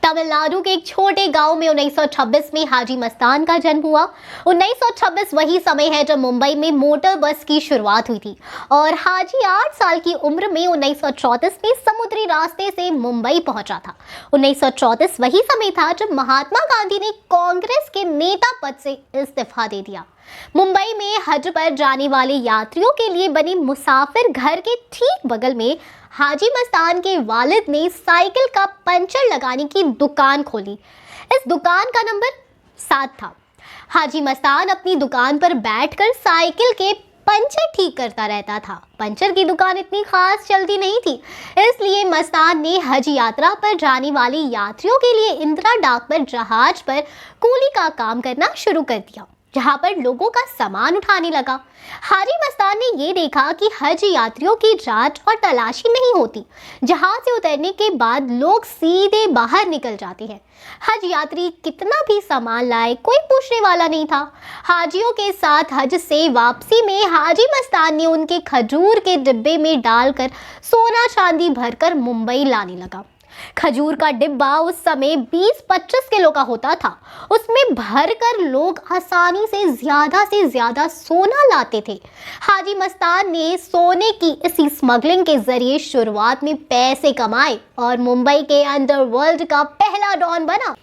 तमिलनाडु के एक छोटे गांव में 1926 में हाजी मस्तान का जन्म हुआ। 1926 वही समय है जब मुंबई में मोटर बस की शुरुआत हुई थी और हाजी 8 साल की उम्र में 1934 में समुद्री रास्ते से मुंबई पहुंचा था। 1934 वही समय था जब महात्मा गांधी ने कांग्रेस के नेता पद से इस्तीफा दे दिया। मुंबई में हज पर जाने वाले यात्रियों के लिए बने मुसाफिर घर के ठीक बगल में हाजी मस्तान के वालिद ने साइकिल का पंचर लगाने की दुकान खोली। इस दुकान का नंबर 7 था। हाजी मस्तान अपनी दुकान पर बैठकर साइकिल के पंचर ठीक करता रहता था। पंचर की दुकान इतनी खास चलती नहीं थी, इसलिए मस्तान ने हज यात्रा पर जाने वाले यात्रियों के लिए इंदिरा डाक पर जहाज पर कूली का काम करना शुरू कर दिया, जहां पर लोगों का सामान उठाने लगा। हाजी मस्तान ने ये देखा कि हज यात्रियों की जांच और तलाशी नहीं होती। जहाज से उतरने के बाद लोग सीधे बाहर निकल जाते हैं। हज यात्री कितना भी सामान लाए, कोई पूछने वाला नहीं था। हाजियों के साथ हज से वापसी में हाजी मस्तान ने उनके खजूर के डिब्बे में डालकर सोना चांदी भरकर मुंबई लाने लगा। खजूर का डिब्बा उस समय 20-25 किलो का होता था। उसमें भरकर लोग आसानी से ज्यादा सोना लाते थे। हाजी मस्तान ने सोने की इसी स्मगलिंग के जरिए शुरुआत में पैसे कमाए और मुंबई के अंडरवर्ल्ड का पहला डॉन बना।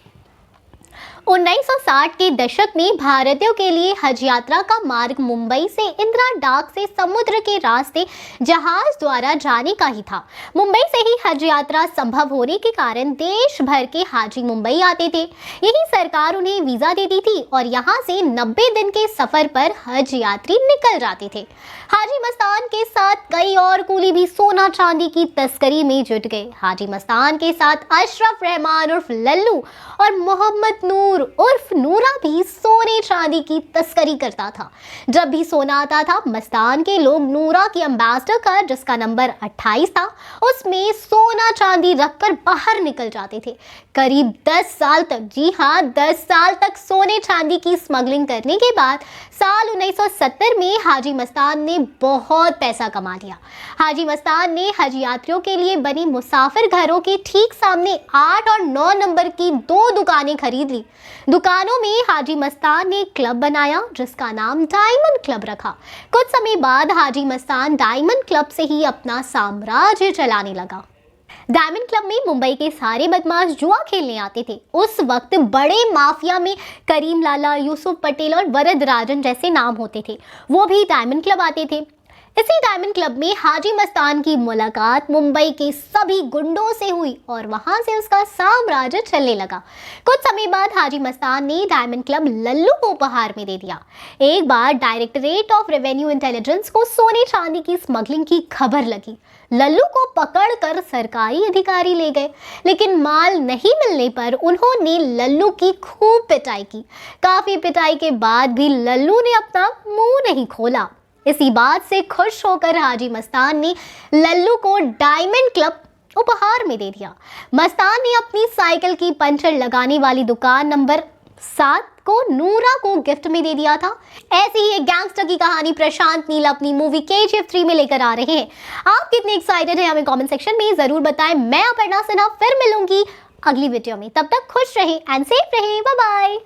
1960 के दशक में भारतीयों के लिए हज यात्रा का मार्ग मुंबई से इंदिरा डाक से समुद्र के रास्ते जहाज द्वारा जाने का ही था। मुंबई से ही हज यात्रा संभव होने के कारण देश भर के हाजी मुंबई आते थे। यही सरकार उन्हें वीजा देती थी और यहाँ से 90 दिन के सफर पर हज यात्री निकल जाते थे। हाजी मस्तान के साथ कई और कुली भी सोना चांदी की तस्करी में जुट गए। हाजी मस्तान के साथ अशरफ रहमान उर्फ लल्लू और मोहम्मद नूर उर्फ नूरा भी सोने चांदी की तस्करी करता था। जब भी सोना आता था, मस्तान के लोग नूरा की एम्बेसडर कार, जिसका नंबर 28 था, उसमें सोना चांदी रखकर बाहर निकल जाते थे। करीब 10 साल तक, जी हाँ 10 साल तक सोने चांदी की स्मगलिंग करने के बाद साल 1970 में हाजी मस्तान ने बहुत पैसा कमा लिया। हाजी मस्तान ने हज यात्रियों के लिए बनी मुसाफिर घरों के ठीक सामने 8 और 9 नंबर की 2 दुकानें खरीद ली। दुकानों में हाजी मस्तान ने क्लब बनाया जिसका नाम डायमंड क्लब रखा। कुछ समय बाद हाजी मस्तान डायमंड क्लब से ही अपना साम्राज्य चलाने लगा। डायमंड क्लब में मुंबई के सारे बदमाश जुआ खेलने आते थे। उस वक्त बड़े माफिया में करीम लाला, यूसुफ पटेल और वरद राजन जैसे नाम होते थे, वो भी डायमंड क्लब आते थे। इसी डायमंड क्लब में हाजी मस्तान की मुलाकात मुंबई के सभी गुंडों से हुई और वहां से उसका साम्राज्य चलने लगा। कुछ समय बाद हाजी मस्तान ने डायमंड क्लब लल्लू को उपहार में दे दिया। एक बार डायरेक्टरेट ऑफ रेवेन्यू इंटेलिजेंस को सोने चांदी की स्मगलिंग की खबर लगी। लल्लू को पकड़कर सरकारी अधिकारी ले गए, लेकिन माल नहीं मिलने पर उन्होंने लल्लू की खूब पिटाई की। काफी पिटाई के बाद भी लल्लू ने अपना मुंह नहीं खोला। इसी बात से खुश होकर हाजी मस्तान ने लल्लू को डायमंड क्लब उपहार में दे दिया। मस्तान ने अपनी साइकिल की पंचर लगाने वाली दुकान नंबर 7 को नूरा को गिफ्ट में दे दिया था। ऐसी ही एक गैंगस्टर की कहानी प्रशांत नील अपनी मूवी KGF 3 में लेकर आ रहे हैं। आप कितने एक्साइटेड हैं हमें कमेंट सेक्शन में जरूर बताएं। मैं अपर्णा सिन्हा फिर मिलूंगी अगली वीडियो में। तब तक खुश रहें एंड सेफ रहें। Bye bye.